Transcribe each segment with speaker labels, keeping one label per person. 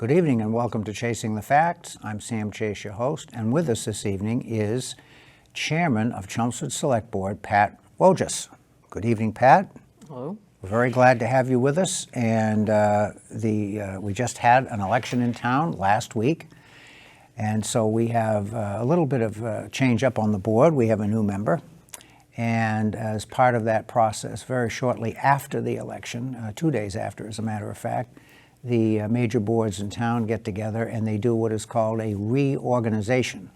Speaker 1: Good evening and welcome to Chasing the Facts. I'm Sam Chase, your host, and with us this evening is Chairman of Chelmsford Select Board, Pat Wojtas. Good evening, Pat.
Speaker 2: Hello.
Speaker 1: We're very glad to have you with us, and we just had an election in town last week, and so we have a little bit of change up on the board. We have a new member, and as part of that process, very shortly after the election, 2 days after, as a matter of fact, the major boards in town get together and they do what is called a reorganization.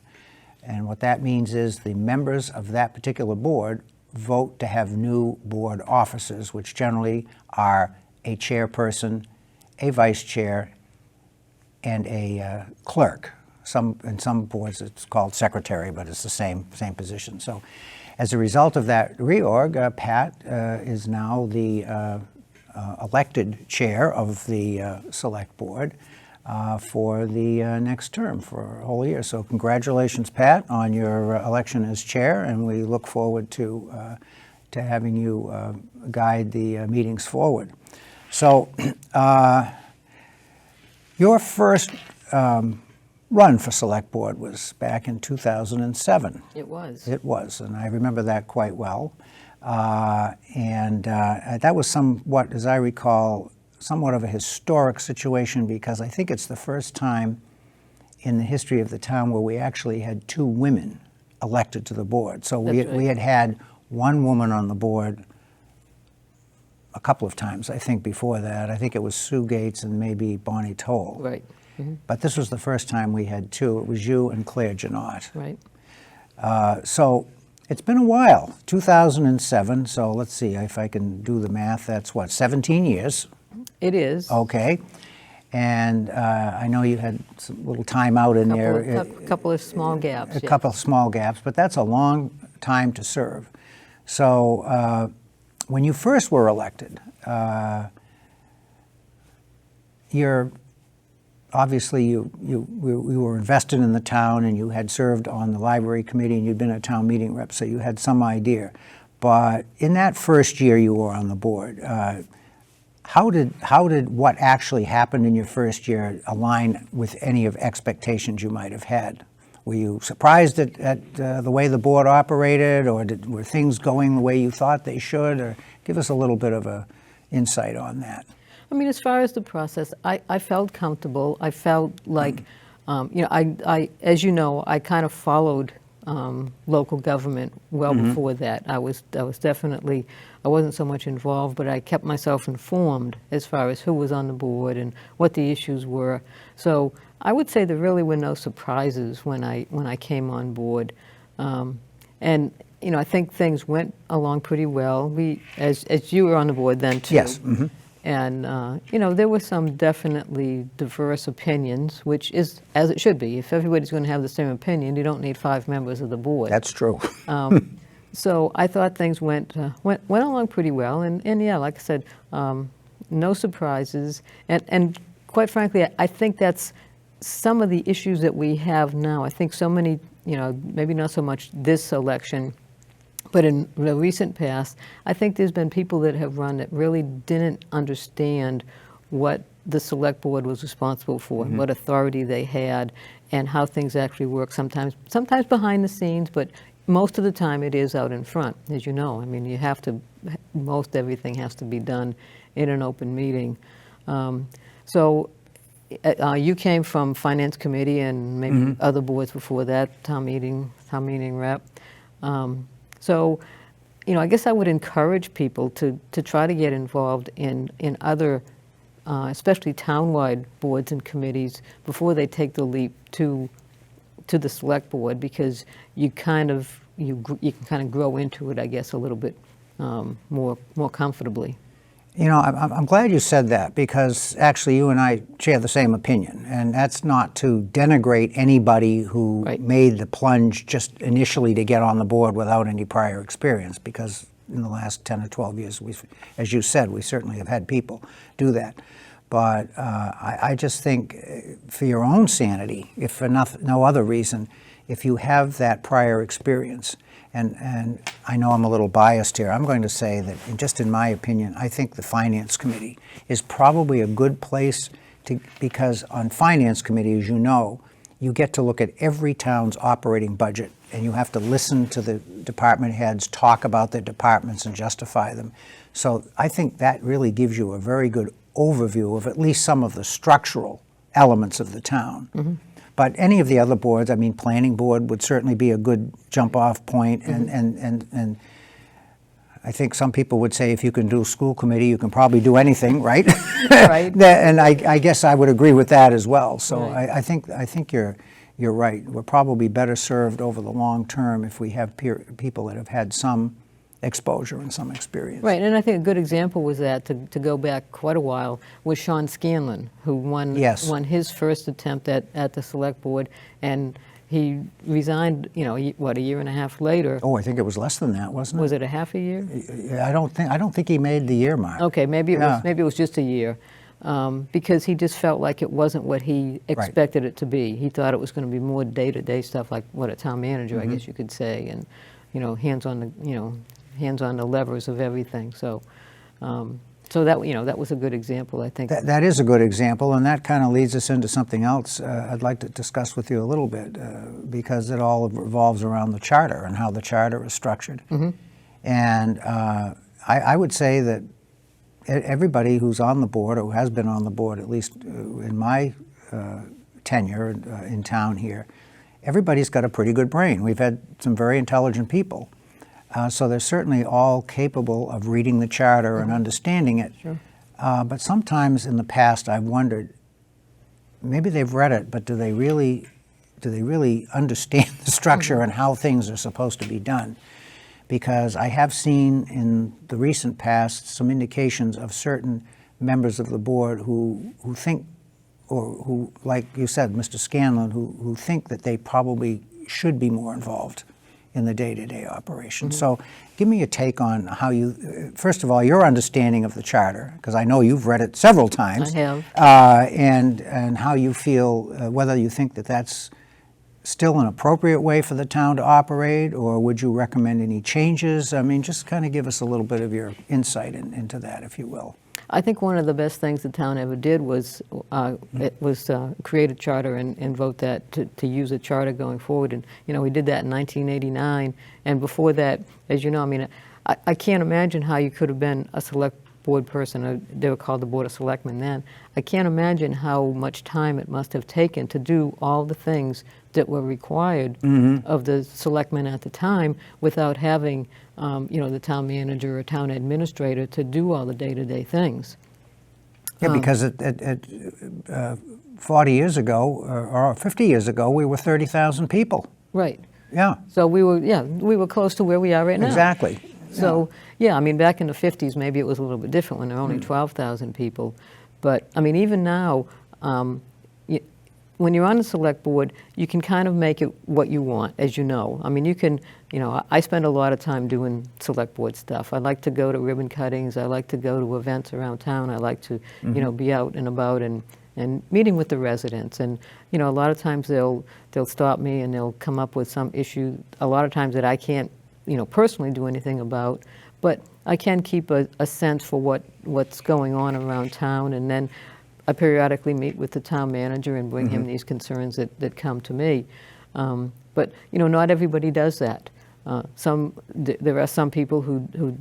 Speaker 1: And what that means is the members of that particular board vote to have new board officers, which generally are a chairperson, a vice chair, and a clerk. In some boards it's called secretary, but it's the same position. So as a result of that reorg, Pat is now the elected chair of the select board for the next term, for a whole year. So congratulations, Pat, on your election as chair, and we look forward to having you guide the meetings forward. So your first run for select board was back in 2007.
Speaker 2: It was.
Speaker 1: It was, and I remember that quite well. And that was somewhat, as I recall, somewhat of a historic situation, because I think it's the first time in the history of the town where we actually had two women elected to the board. So we had one woman on the board a couple of times, I think, before that. I think it was Sue Gates and maybe Bonnie Toll.
Speaker 2: Right. Mm-hmm.
Speaker 1: But this was the first time we had two. It was you and Claire Janot.
Speaker 2: Right.
Speaker 1: So it's been a while, 2007, so let's see if I can do the math. That's what, 17 years?
Speaker 2: It is.
Speaker 1: Okay. And I know you had some little time out in there.
Speaker 2: A couple of small gaps.
Speaker 1: A couple of small gaps, but that's a long time to serve. So when you first were elected, obviously you were invested in the town, and you had served on the library committee, and you'd been a town meeting rep, so you had some idea. But in that first year you were on the board, how did what actually happened in your first year align with any of expectations you might have had? Were you surprised at the way the board operated, or were things going the way you thought they should? Or give us a little bit of a insight on that.
Speaker 2: I mean, as far as the process, I felt comfortable. I felt like, I as you know, I kind of followed local government well before that. I was definitely, I wasn't so much involved, but I kept myself informed as far as who was on the board and what the issues were. So I would say there really were no surprises when I came on board. And I think things went along pretty well. As you were on the board then too.
Speaker 1: Yes. Mm-hmm.
Speaker 2: And, there were some definitely diverse opinions, which is as it should be. If everybody's going to have the same opinion, you don't need 5 members of the board.
Speaker 1: That's true.
Speaker 2: So I thought things went along pretty well. And yeah, like I said, no surprises. And quite frankly, I think that's some of the issues that we have now. I think so many, maybe not so much this election, but in the recent past, I think there's been people that have run that really didn't understand what the select board was responsible for, and what authority they had, and how things actually work. Sometimes behind the scenes, but most of the time it is out in front, as you know. I mean, most everything has to be done in an open meeting. So you came from Finance Committee and maybe other boards before that, town meeting rep. So, I guess I would encourage people to try to get involved in other, especially townwide boards and committees before they take the leap to the select board, because you can kind of grow into it, I guess, a little bit more comfortably.
Speaker 1: I'm glad you said that, because actually you and I share the same opinion, and that's not to denigrate anybody who made the plunge just initially to get on the board without any prior experience, because in the last 10 or 12 years, as you said, we certainly have had people do that. But I just think for your own sanity, if for no other reason, if you have that prior experience, and I know I'm a little biased here, I'm going to say that, just in my opinion, I think the Finance Committee is probably a good place because on Finance Committee, as you know, you get to look at every town's operating budget, and you have to listen to the department heads talk about their departments and justify them. So I think that really gives you a very good overview of at least some of the structural elements of the town. But any of the other boards, I mean, Planning Board would certainly be a good jump-off point, and I think some people would say if you can do school committee, you can probably do anything, right?
Speaker 2: Right.
Speaker 1: And I guess I would agree with that as well. So
Speaker 2: Right.
Speaker 1: I think you're right. We're probably better served over the long term if we have people that have had some exposure and some experience.
Speaker 2: Right, and I think a good example was that, to go back quite a while, was Sean Scanlon, who won his first attempt at the Select Board, and he resigned, a year and a half later.
Speaker 1: Oh, I think it was less than that, wasn't it?
Speaker 2: Was it a half a year?
Speaker 1: I don't think he made the year mark.
Speaker 2: Okay, maybe it was just a year, because he just felt like it wasn't what he expected it to be. He thought it was going to be more day-to-day stuff, like what a town manager, I guess you could say, and hands on the levers of everything. So, so that was a good example, I think.
Speaker 1: That is a good example, and that kind of leads us into something else I'd like to discuss with you a little bit, because it all revolves around the charter and how the charter is structured. And I would say that everybody who's on the board, or who has been on the board, at least in my tenure in town here, everybody's got a pretty good brain. We've had some very intelligent people. So they're certainly all capable of reading the charter and understanding it.
Speaker 2: Sure.
Speaker 1: But sometimes in the past I've wondered, maybe they've read it, but do they really understand the structure and how things are supposed to be done? Because I have seen in the recent past some indications of certain members of the board who think, or who, like you said, Mr. Scanlon, who think that they probably should be more involved in the day-to-day operation. So give me a take on how you, first of all, your understanding of the charter, because I know you've read it several times.
Speaker 2: I have.
Speaker 1: And how you feel, whether you think that that's still an appropriate way for the town to operate, or would you recommend any changes? I mean, just kind of give us a little bit of your insight into that, if you will.
Speaker 2: I think one of the best things the town ever did was create a charter and vote that to use a charter going forward. And we did that in 1989. And before that, as you know, I mean, I can't imagine how you could have been a select board person. They were called the Board of Selectmen then. I can't imagine how much time it must have taken to do all the things that were required of the selectmen at the time without having the town manager or town administrator to do all the day-to-day things.
Speaker 1: Yeah, because at 40 years ago, or 50 years ago, we were 30,000 people.
Speaker 2: Right.
Speaker 1: Yeah.
Speaker 2: So we were close to where we are right now.
Speaker 1: Exactly.
Speaker 2: So, I mean, back in the 50s, maybe it was a little bit different when there were only 12,000 people. But, I mean, even now, when you're on the select board, you can kind of make it what you want, as you know. I mean, you can, I spend a lot of time doing select board stuff. I like to go to ribbon cuttings. I like to go to events around town. I like to, be out and about and meeting with the residents. And, a lot of times they'll stop me and they'll come up with some issue, a lot of times that I can't, personally do anything about, but I can keep a sense for what's going on around town. And then I periodically meet with the town manager and bring him these concerns that come to me. But, not everybody does that. There are some people who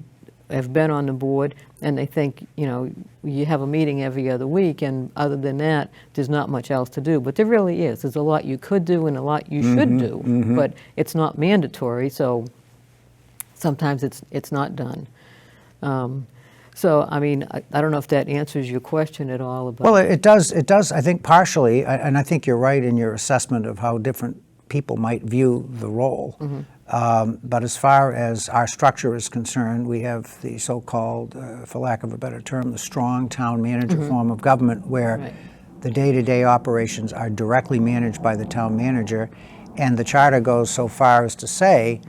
Speaker 2: have been on the board and they think, you have a meeting every other week, and other than that, there's not much else to do. But there really is. There's a lot you could do and a lot you should do, but it's not mandatory, so sometimes it's not done. So, I mean, I don't know if that answers your question at all. About
Speaker 1: Well, it does, I think, partially, and I think you're right in your assessment of how different people might view the role. But as far as our structure is concerned, we have the so-called, for lack of a better term, the strong town manager form of government, where the day-to-day operations are directly managed by the town manager, and the charter goes so far as to say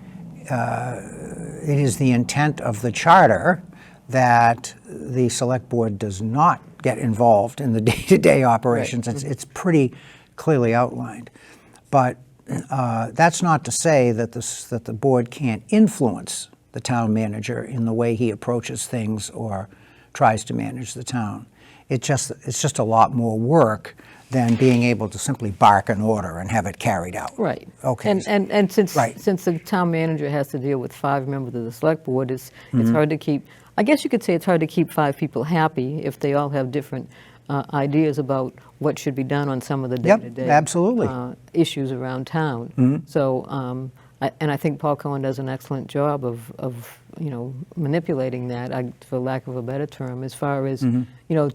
Speaker 1: it is the intent of the charter that the select board does not get involved in the day-to-day operations. It's pretty clearly outlined. But that's not to say that the board can't influence the town manager in the way he approaches things or tries to manage the town. It's just a lot more work than being able to simply bark an order and have it carried out.
Speaker 2: Right.
Speaker 1: Okay.
Speaker 2: And since
Speaker 1: Right.
Speaker 2: since the town manager has to deal with 5 members of the select board, it's hard to keep. I guess you could say it's hard to keep 5 people happy if they all have different ideas about what should be done on some of the
Speaker 1: Yep,
Speaker 2: day-to-day
Speaker 1: absolutely.
Speaker 2: Issues around town. So, and I think Paul Cohen does an excellent job of manipulating that, for lack of a better term, as far as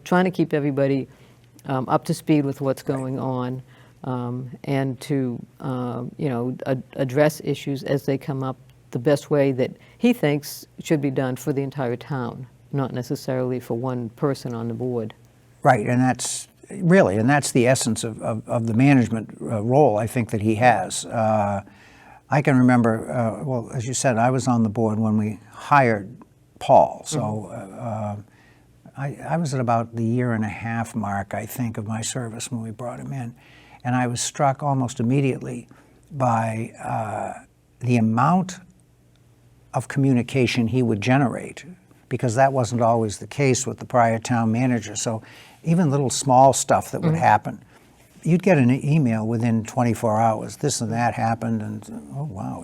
Speaker 2: trying to keep everybody up to speed with what's going on, and to address issues as they come up the best way that he thinks should be done for the entire town, not necessarily for one person on the board.
Speaker 1: Right, and that's the essence of the management role I think that he has. I can remember, well, as you said, I was on the board when we hired Paul, so I was at about the 1.5 year mark, I think, of my service when we brought him in, and I was struck almost immediately by the amount of communication he would generate, because that wasn't always the case with the prior town manager. So even little small stuff that would happen, you'd get an email within 24 hours, this and that happened, and oh wow,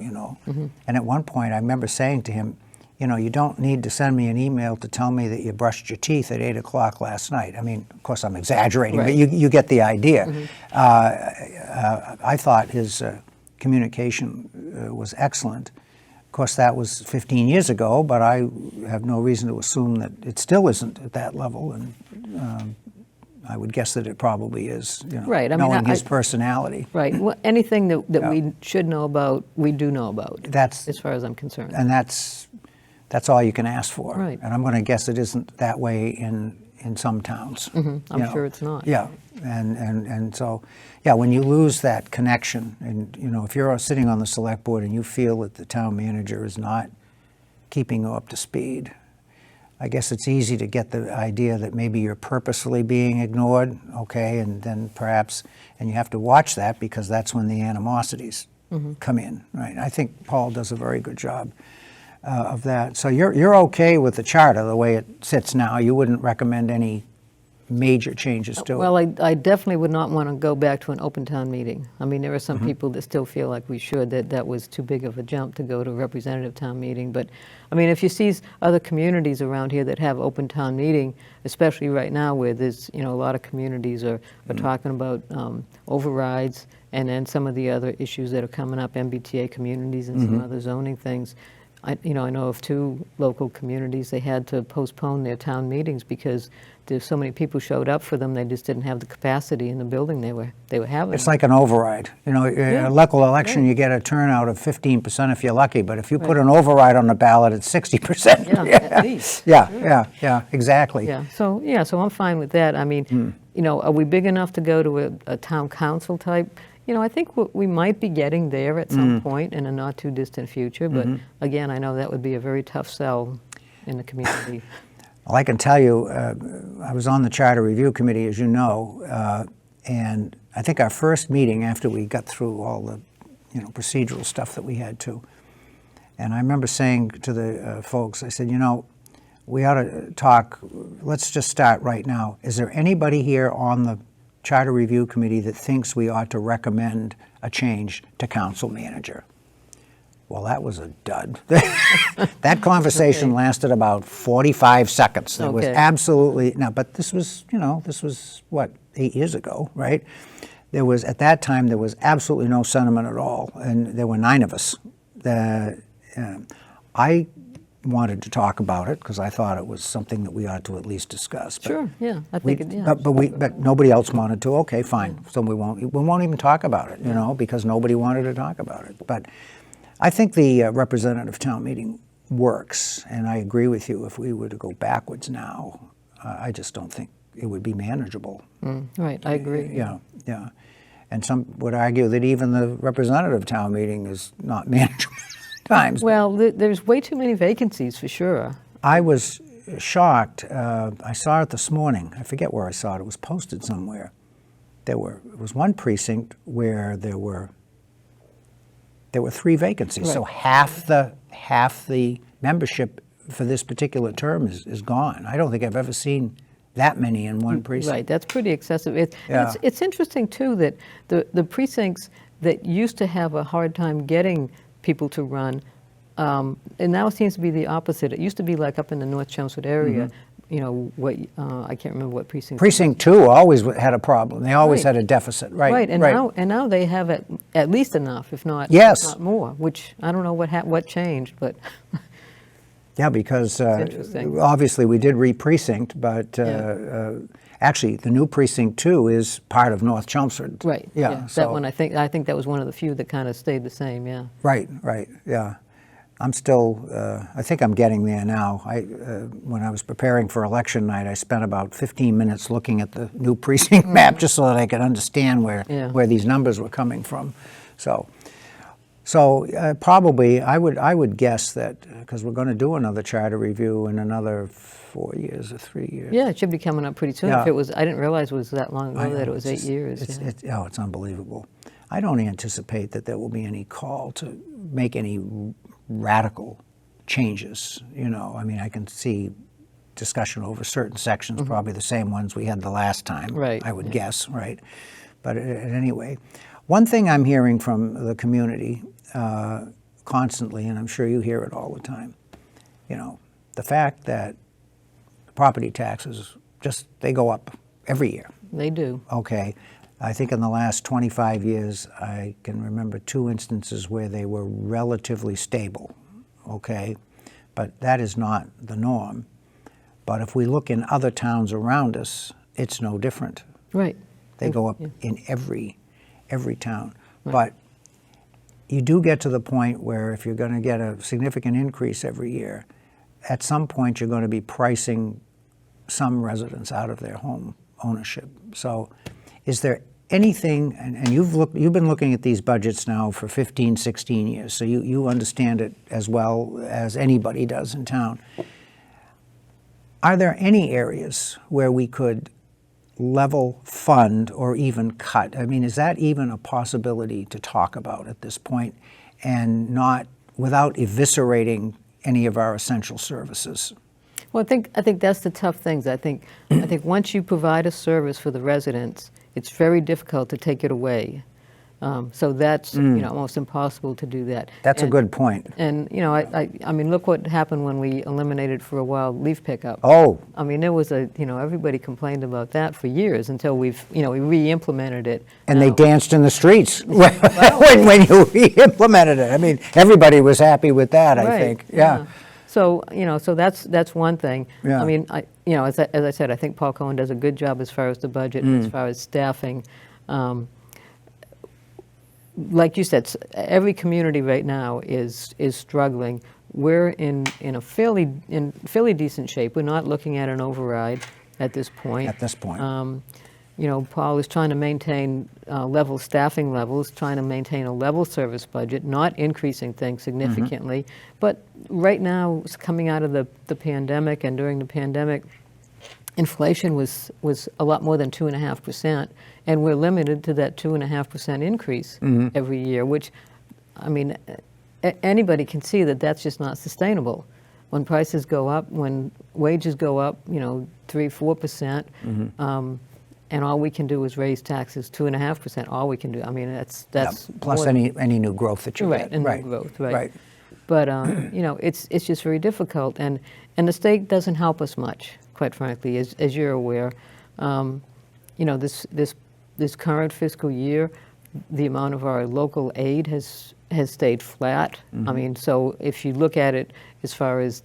Speaker 1: And at one point I remember saying to him, you don't need to send me an email to tell me that you brushed your teeth at 8 o'clock last night. I mean, of course I'm exaggerating,
Speaker 2: Right.
Speaker 1: but you get the idea. I thought his communication was excellent. Of course, that was 15 years ago, but I have no reason to assume that it still isn't at that level, and I would guess that it probably is,
Speaker 2: Right. I mean,
Speaker 1: knowing his personality.
Speaker 2: Right. Well, anything that
Speaker 1: Yeah.
Speaker 2: we should know about, we do know about,
Speaker 1: That's
Speaker 2: as far as I'm concerned.
Speaker 1: and that's all you can ask for.
Speaker 2: Right.
Speaker 1: And I'm going to guess it isn't that way in some towns.
Speaker 2: I'm sure it's not.
Speaker 1: Yeah, and so, yeah, when you lose that connection, and if you're sitting on the select board and you feel that the town manager is not keeping you up to speed, I guess it's easy to get the idea that maybe you're purposefully being ignored, okay, and then perhaps, and you have to watch that, because that's when the animosities come in, right? I think Paul does a very good job of that. So you're okay with the charter the way it sits now? You wouldn't recommend any major changes to it?
Speaker 2: Well, I definitely would not want to go back to an open town meeting. I mean, there are some people that still feel like we should, that was too big of a jump to go to a representative town meeting. But, I mean, if you see other communities around here that have open town meeting, especially right now where there's, a lot of communities are talking about overrides, and then some of the other issues that are coming up, MBTA communities and some other zoning things. I know of 2 local communities, they had to postpone their town meetings because there's so many people showed up for them, they just didn't have the capacity in the building they were having.
Speaker 1: It's like an override. A local election, you get a turnout of 15% if you're lucky, but if you put an override on the ballot, it's 60%.
Speaker 2: Yeah, at least.
Speaker 1: Yeah, exactly.
Speaker 2: Yeah, so I'm fine with that. I mean, are we big enough to go to a town council type? I think we might be getting there at some point in a not too distant future, but again, I know that would be a very tough sell in the community.
Speaker 1: Well, I can tell you, I was on the Charter Review Committee, as you know, and I think our first meeting after we got through all the, procedural stuff that we had to, and I remember saying to the folks, I said, we ought to talk, let's just start right now. Is there anybody here on the Charter Review Committee that thinks we ought to recommend a change to council manager? Well, that was a dud. That conversation lasted about 45 seconds. There was absolutely, but this was, what, 8 years ago, right? At that time, there was absolutely no sentiment at all, and there were 9 of us. I wanted to talk about it because I thought it was something that we ought to at least discuss. But
Speaker 2: sure, yeah, I think it is.
Speaker 1: But nobody else wanted to. Okay, fine. So we won't even talk about it, because nobody wanted to talk about it. But I think the representative town meeting works, and I agree with you. If we were to go backwards now, I just don't think it would be manageable.
Speaker 2: Right, I agree.
Speaker 1: Yeah. And some would argue that even the representative town meeting is not manageable times.
Speaker 2: Well, there's way too many vacancies for sure.
Speaker 1: I was shocked. I saw it this morning. I forget where I saw it. It was posted somewhere. It was one precinct where there were 3 vacancies. Right. So half the membership for this particular term is gone. I don't think I've ever seen that many in one precinct.
Speaker 2: Right, that's pretty excessive.
Speaker 1: Yeah.
Speaker 2: It's interesting, too, that the precincts that used to have a hard time getting people to run, and now it seems to be the opposite. It used to be like up in the North Chelmsford area, you know, what I can't remember what precinct.
Speaker 1: Precinct 2 always had a problem. They always
Speaker 2: Right.
Speaker 1: had a deficit, right?
Speaker 2: Right, and now they have at least enough, if not,
Speaker 1: Yes.
Speaker 2: if not more, which I don't know what changed, but
Speaker 1: Yeah, because
Speaker 2: interesting.
Speaker 1: obviously we did re-precinct, but actually the new precinct 2 is part of North Chelmsford.
Speaker 2: right.
Speaker 1: Yeah. So,
Speaker 2: That one, I think that was one of the few that kind of stayed the same, yeah.
Speaker 1: Right. Yeah. I'm still, I think I'm getting there now. When I was preparing for election night, I spent about 15 minutes looking at the new precinct map just so that I could understand where these numbers were coming from. So probably I would guess that, because we're going to do another charter review in another 4 years or 3 years.
Speaker 2: Yeah, it should be coming up pretty soon.
Speaker 1: Yeah.
Speaker 2: If it was, I didn't realize it was that long
Speaker 1: I
Speaker 2: ago, that
Speaker 1: know,
Speaker 2: it was
Speaker 1: it's
Speaker 2: 8 years.
Speaker 1: just-
Speaker 2: yeah.
Speaker 1: It's unbelievable. I don't anticipate that there will be any call to make any radical changes. You know, I mean, I can see discussion over certain sections, probably the same ones we had the last time.
Speaker 2: Right,
Speaker 1: I would
Speaker 2: yeah.
Speaker 1: guess, right? But anyway, one thing I'm hearing from the community constantly, and I'm sure you hear it all the time, you know, the fact that property taxes they go up every year.
Speaker 2: They do.
Speaker 1: Okay. I think in the last 25 years, I can remember 2 instances where they were relatively stable, okay? But that is not the norm. But if we look in other towns around us, it's no different.
Speaker 2: Right.
Speaker 1: They go up in every town. But you do get to the point where if you're going to get a significant increase every year, at some point you're going to be pricing some residents out of their home ownership. So is there anything, and you've been looking at these budgets now for 15, 16 years, so you understand it as well as anybody does in town. Are there any areas where we could level fund or even cut? I mean, is that even a possibility to talk about at this point, and not without eviscerating any of our essential services?
Speaker 2: Well, I think that's the tough things. I think once you provide a service for the residents, it's very difficult to take it away. So that's almost impossible to do that.
Speaker 1: That's a good point.
Speaker 2: And I mean, look what happened when we eliminated for a while leaf pickup.
Speaker 1: Oh,
Speaker 2: I mean, there was everybody complained about that for years until we re-implemented it.
Speaker 1: and they
Speaker 2: Now-
Speaker 1: danced in the streets when you implemented it. I mean, everybody was happy with that, I
Speaker 2: Right,
Speaker 1: think. Yeah.
Speaker 2: So so that's one thing.
Speaker 1: Yeah.
Speaker 2: I mean, as I said, I think Paul Cohen does a good job as far as the budget and as far as staffing. Like you said, every community right now is struggling. We're in a fairly decent shape. We're not looking at an override at this point.
Speaker 1: At this point.
Speaker 2: Paul is trying to maintain level staffing levels, trying to maintain a level service budget, not increasing things significantly. But right now, coming out of the pandemic and during the pandemic, inflation was a lot more than 2.5%, and we're limited to that 2.5% increase every year, which, I mean, anybody can see that that's just not sustainable. When prices go up, when wages go up, 3-4%, and all we can do is raise taxes 2.5%. All we can do. I mean, that's
Speaker 1: Plus
Speaker 2: more
Speaker 1: any new growth that you
Speaker 2: right,
Speaker 1: get.
Speaker 2: and
Speaker 1: Right.
Speaker 2: new growth, right?
Speaker 1: Right.
Speaker 2: But it's just very difficult, and the state doesn't help us much, quite frankly, as you're aware. This current fiscal year, the amount of our local aid has stayed flat. I mean, so if you look at it as far as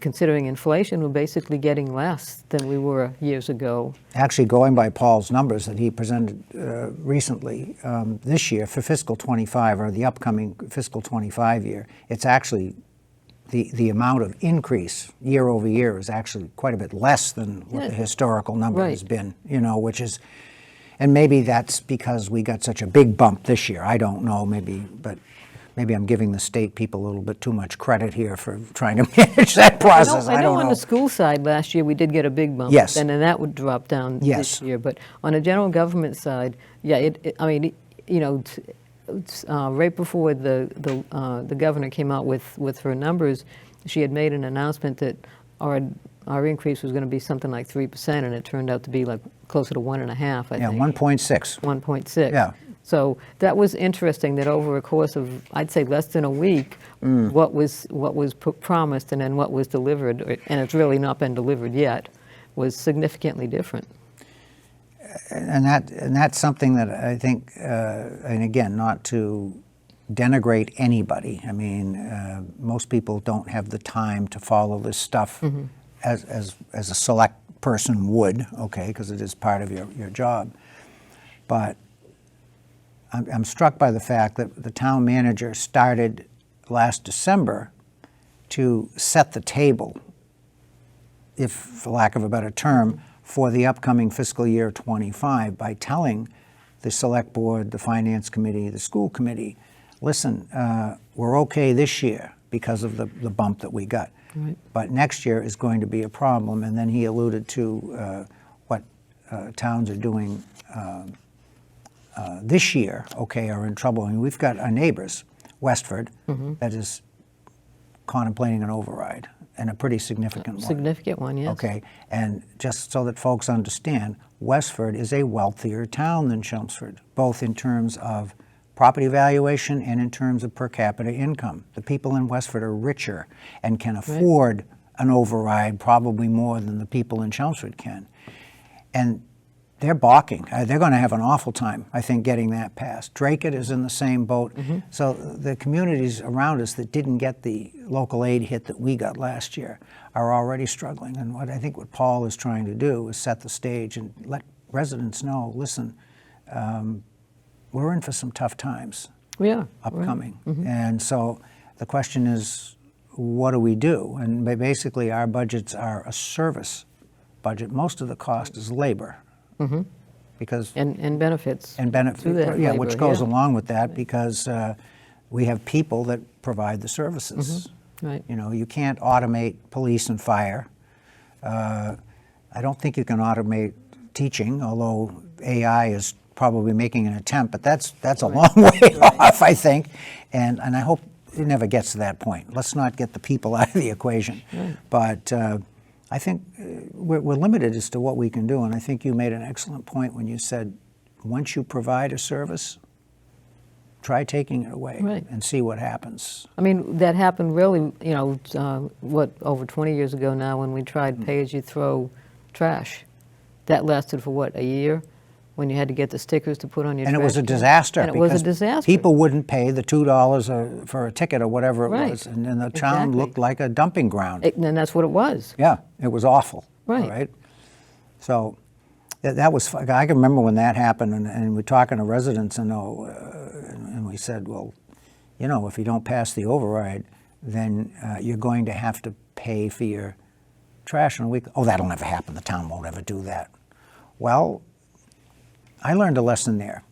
Speaker 2: considering inflation, we're basically getting less than we were years ago.
Speaker 1: Actually, going by Paul's numbers that he presented recently, this year for fiscal 25, or the upcoming fiscal 25 year, it's actually the amount of increase year over year is actually quite a bit less than what the historical number has been, which is, and maybe that's because we got such a big bump this year. I don't know, but maybe I'm giving the state people a little bit too much credit here for trying to manage that process.
Speaker 2: I know
Speaker 1: don't
Speaker 2: on
Speaker 1: know.
Speaker 2: the school side last year we did get a big bump.
Speaker 1: Yes.
Speaker 2: And then that would drop down
Speaker 1: Yes.
Speaker 2: this year. But on the general government side, right before the governor came out with her numbers, she had made an announcement that our increase was going to be something like 3%, and it turned out to be like closer to 1.5%, I think.
Speaker 1: Yeah, 1.6.
Speaker 2: 1.6.
Speaker 1: Yeah.
Speaker 2: So that was interesting that over a course of, I'd say, less than a week, what was promised and then what was delivered, and it's really not been delivered yet, was significantly different.
Speaker 1: And that's something that I think, and again, not to denigrate anybody. I mean, most people don't have the time to follow this stuff as a select person would, okay, because it is part of your job. But I'm struck by the fact that the town manager started last December to set the table, if for lack of a better term, for the upcoming fiscal year 25 by telling the select board, the finance committee, the school committee, listen, we're okay this year because of the bump that we got.
Speaker 2: Right.
Speaker 1: But next year is going to be a problem. And then he alluded to what towns are doing this year, okay, are in trouble. I mean, we've got our neighbors, Westford, that is contemplating an override, and a pretty significant one.
Speaker 2: Significant one, yes.
Speaker 1: Okay, and just so that folks understand, Westford is a wealthier town than Chelmsford, both in terms of property valuation and in terms of per capita income. The people in Westford are richer and can afford an override probably more than the people in Chelmsford can. And they're balking. They're going to have an awful time, I think, getting that passed. Draycott is in the same boat. So the communities around us that didn't get the local aid hit that we got last year are already struggling. And what I think what Paul is trying to do is set the stage and let residents know, listen, we're in for some tough times upcoming. And so the question is, what do we do? And basically our budgets are a service budget. Most of the cost is labor. Because
Speaker 2: and benefits.
Speaker 1: And benefits,
Speaker 2: labor,
Speaker 1: which goes along with that, because we have people that provide the services.
Speaker 2: Right.
Speaker 1: You know, you can't automate police and fire. I don't think you can automate teaching, although AI is probably making an attempt, but that's a long way off, I think. And I hope it never gets to that point. Let's not get the people out of the equation. But I think we're limited as to what we can do, and I think you made an excellent point when you said, once you provide a service, try taking it away and see what happens.
Speaker 2: I mean, that happened really, you know, over 20 years ago now when we tried pay-as-you-throw trash. That lasted for, what, a year? When you had to get the stickers to put on your trash.
Speaker 1: And it was a disaster.
Speaker 2: And it was a disaster.
Speaker 1: People wouldn't pay the $2 for a ticket or whatever it was, and then the town looked like a dumping ground.
Speaker 2: And that's what it was.
Speaker 1: Yeah, it was awful.
Speaker 2: Right.
Speaker 1: Right? So that was, I can remember when that happened, and we're talking to residents, and we said, well, you know, if you don't pass the override, then you're going to have to pay for your trash in a week. Oh, that'll never happen. The town won't ever do that. Well, I learned a lesson there.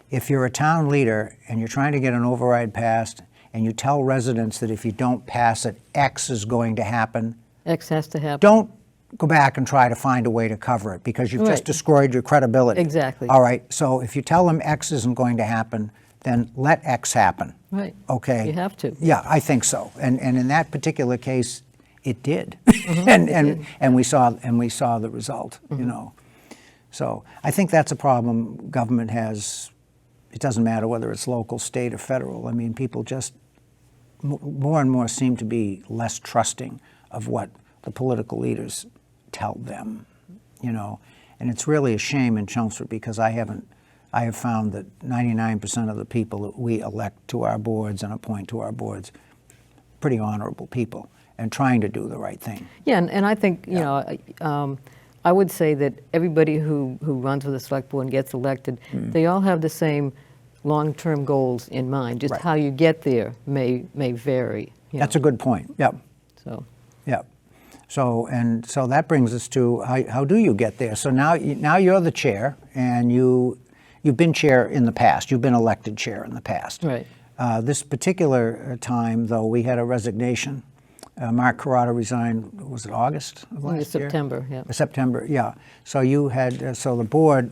Speaker 1: If you're a town leader and you're trying to get an override passed, and you tell residents that if you don't pass it, X is going to happen,
Speaker 2: X has to happen.
Speaker 1: don't go back and try to find a way to cover it, because you've just destroyed your credibility.
Speaker 2: Exactly.
Speaker 1: All right, so if you tell them X isn't going to happen, then let X happen.
Speaker 2: Right.
Speaker 1: Okay?
Speaker 2: You have to.
Speaker 1: Yeah, I think so. And in that particular case, it did. And we saw the result, you know. So I think that's a problem government has. It doesn't matter whether it's local, state, or federal. I mean, people just more and more seem to be less trusting of what the political leaders tell them, you know. And it's really a shame in Chelmsford, because I have found that 99% of the people that we elect to our boards and appoint to our boards, pretty honorable people and trying to do the right thing.
Speaker 2: Yeah, and I think, you know, I would say that everybody who runs for the select board and gets elected, they all have the same long-term goals in mind. Just how you get there may vary.
Speaker 1: That's a good point. Yep.
Speaker 2: So.
Speaker 1: Yep. So that brings us to how do you get there? So now you're the chair, and you've been chair in the past. You've been elected chair in the past.
Speaker 2: Right.
Speaker 1: This particular time, though, we had a resignation. Mark Carrata resigned, was it August of last year?
Speaker 2: September, yeah.
Speaker 1: September, yeah. So you had, so the board,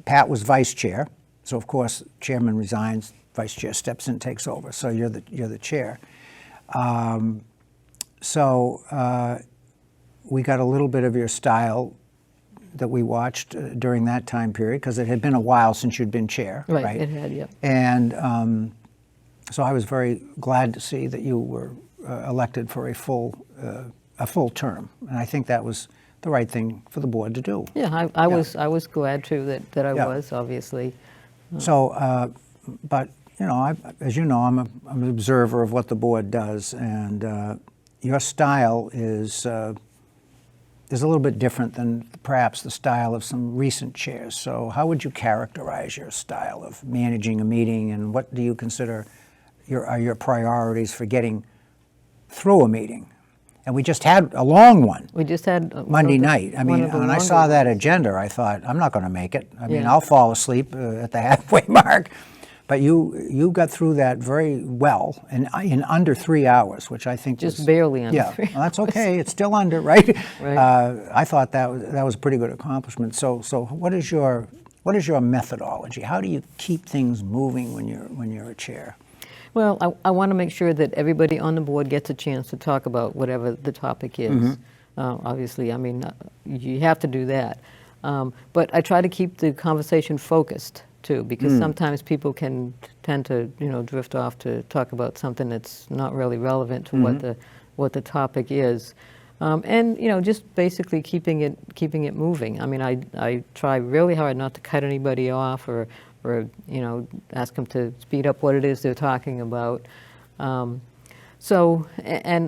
Speaker 1: Pat was vice chair. So of course, chairman resigns, vice chair steps in, takes over. So you're the chair. So we got a little bit of your style that we watched during that time period, because it had been a while since you'd been chair, right?
Speaker 2: Right, it had, yeah.
Speaker 1: And so I was very glad to see that you were elected for a full term, and I think that was the right thing for the board to do.
Speaker 2: Yeah, I was glad too that I
Speaker 1: Yeah.
Speaker 2: was, obviously.
Speaker 1: So, but you know, as you know, I'm an observer of what the board does, and your style is a little bit different than perhaps the style of some recent chairs. So how would you characterize your style of managing a meeting, and what do you consider are your priorities for getting through a meeting? And we just had a long one
Speaker 2: We just had
Speaker 1: Monday night. I mean, when I saw that
Speaker 2: ones.
Speaker 1: agenda, I thought, I'm not going to make it. I mean,
Speaker 2: Yeah.
Speaker 1: I'll fall asleep at the halfway mark. But you got through that very well in under 3 hours, which I think
Speaker 2: Just
Speaker 1: was,
Speaker 2: barely under
Speaker 1: yeah,
Speaker 2: 3
Speaker 1: well, that's okay. It's still under, right?
Speaker 2: Right.
Speaker 1: I thought that was a pretty good accomplishment. So what is your methodology? How do you keep things moving when you're a chair?
Speaker 2: Well, I want to make sure that everybody on the board gets a chance to talk about whatever the topic is.
Speaker 1: Mm-hmm.
Speaker 2: Obviously, I mean, you have to do that. But I try to keep the conversation focused too, because sometimes people can tend to, drift off to talk about something that's not really relevant to what the topic is. And just basically keeping it moving. I mean, I try really hard not to cut anybody off or ask them to speed up what it is they're talking about. And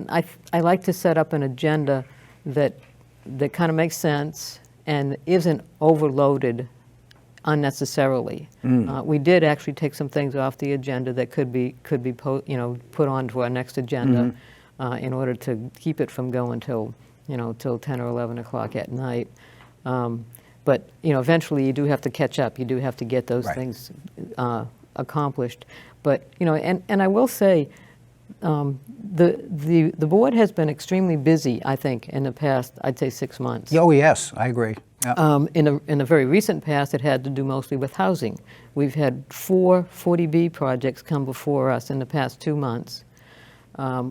Speaker 2: I like to set up an agenda that kind of makes sense and isn't overloaded unnecessarily. We did actually take some things off the agenda that could be put onto our next agenda in order to keep it from going till 10 or 11 o'clock at night. But eventually you do have to catch up. You do have to get those
Speaker 1: Right.
Speaker 2: things accomplished. But and I will say, the board has been extremely busy, I think, in the past, I'd say 6 months.
Speaker 1: Oh yes, I agree. Yeah.
Speaker 2: In the very recent past, it had to do mostly with housing. We've had 4 40B projects come before us in the past 2 months,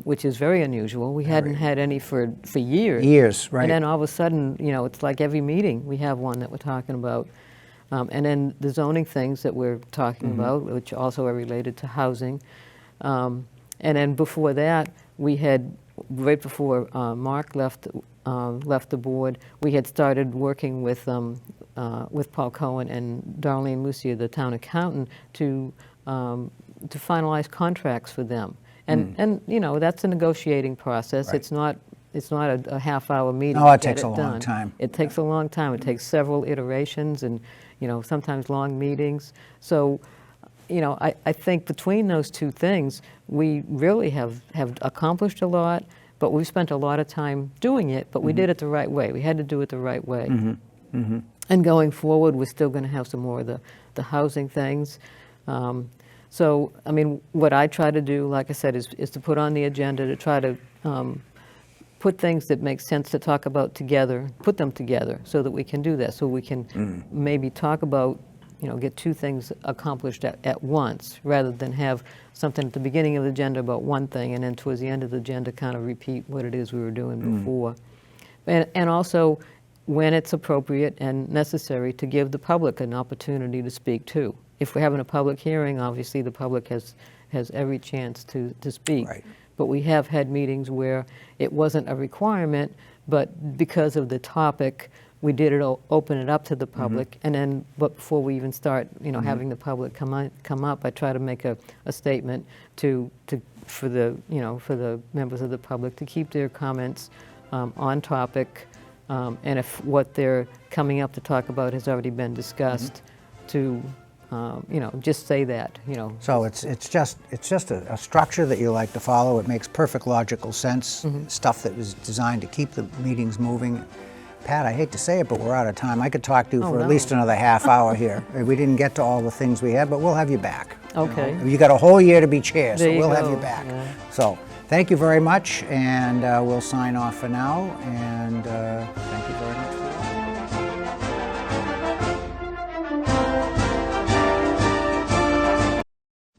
Speaker 2: which is very unusual. We hadn't had any for years.
Speaker 1: Years, right.
Speaker 2: And then all of a sudden, it's like every meeting we have one that we're talking about. And then the zoning things that we're talking about, which also are related to housing. And then before that, we had, right before Mark left the board, we had started working with Paul Cohen and Darlene Lucia, the town accountant, to finalize contracts for them. And that's a negotiating process.
Speaker 1: Right.
Speaker 2: It's not a half-hour meeting.
Speaker 1: No, it
Speaker 2: to get
Speaker 1: takes a long
Speaker 2: done.
Speaker 1: time.
Speaker 2: It takes a long time. It takes several iterations and sometimes long meetings. So I think between those two things, we really have accomplished a lot, but we've spent a lot of time doing it, but we did it the right way. We had to do it the right way. And going forward, we're still going to have some more of the housing things. So, I mean, what I try to do, like I said, is to put on the agenda to try to put things that make sense to talk about together, put them together so that we can do that, so we can maybe talk about, get 2 things accomplished at once, rather than have something at the beginning of the agenda about one thing and then towards the end of the agenda kind of repeat what it is we were doing before. And also, when it's appropriate and necessary, to give the public an opportunity to speak too. If we're having a public hearing, obviously the public has every chance to speak.
Speaker 1: Right.
Speaker 2: But we have had meetings where it wasn't a requirement, but because of the topic, we did open it up to the public. And then, but before we even start, having the public come up, I try to make a statement for the members of the public to keep their comments on topic, and if what they're coming up to talk about has already been discussed, to just say that.
Speaker 1: So it's just a structure that you like to follow. It makes perfect logical sense. Stuff that was designed to keep the meetings moving. Pat, I hate to say it, but we're out of time. I could talk to you for at least another half hour here. We didn't get to all the things we had, but we'll have you back.
Speaker 2: Okay.
Speaker 1: You got a whole year to be chair, so
Speaker 2: There you
Speaker 1: we'll have
Speaker 2: go.
Speaker 1: you back.
Speaker 2: Yeah.
Speaker 1: So thank you very much, and we'll sign off for now. And thank you very much.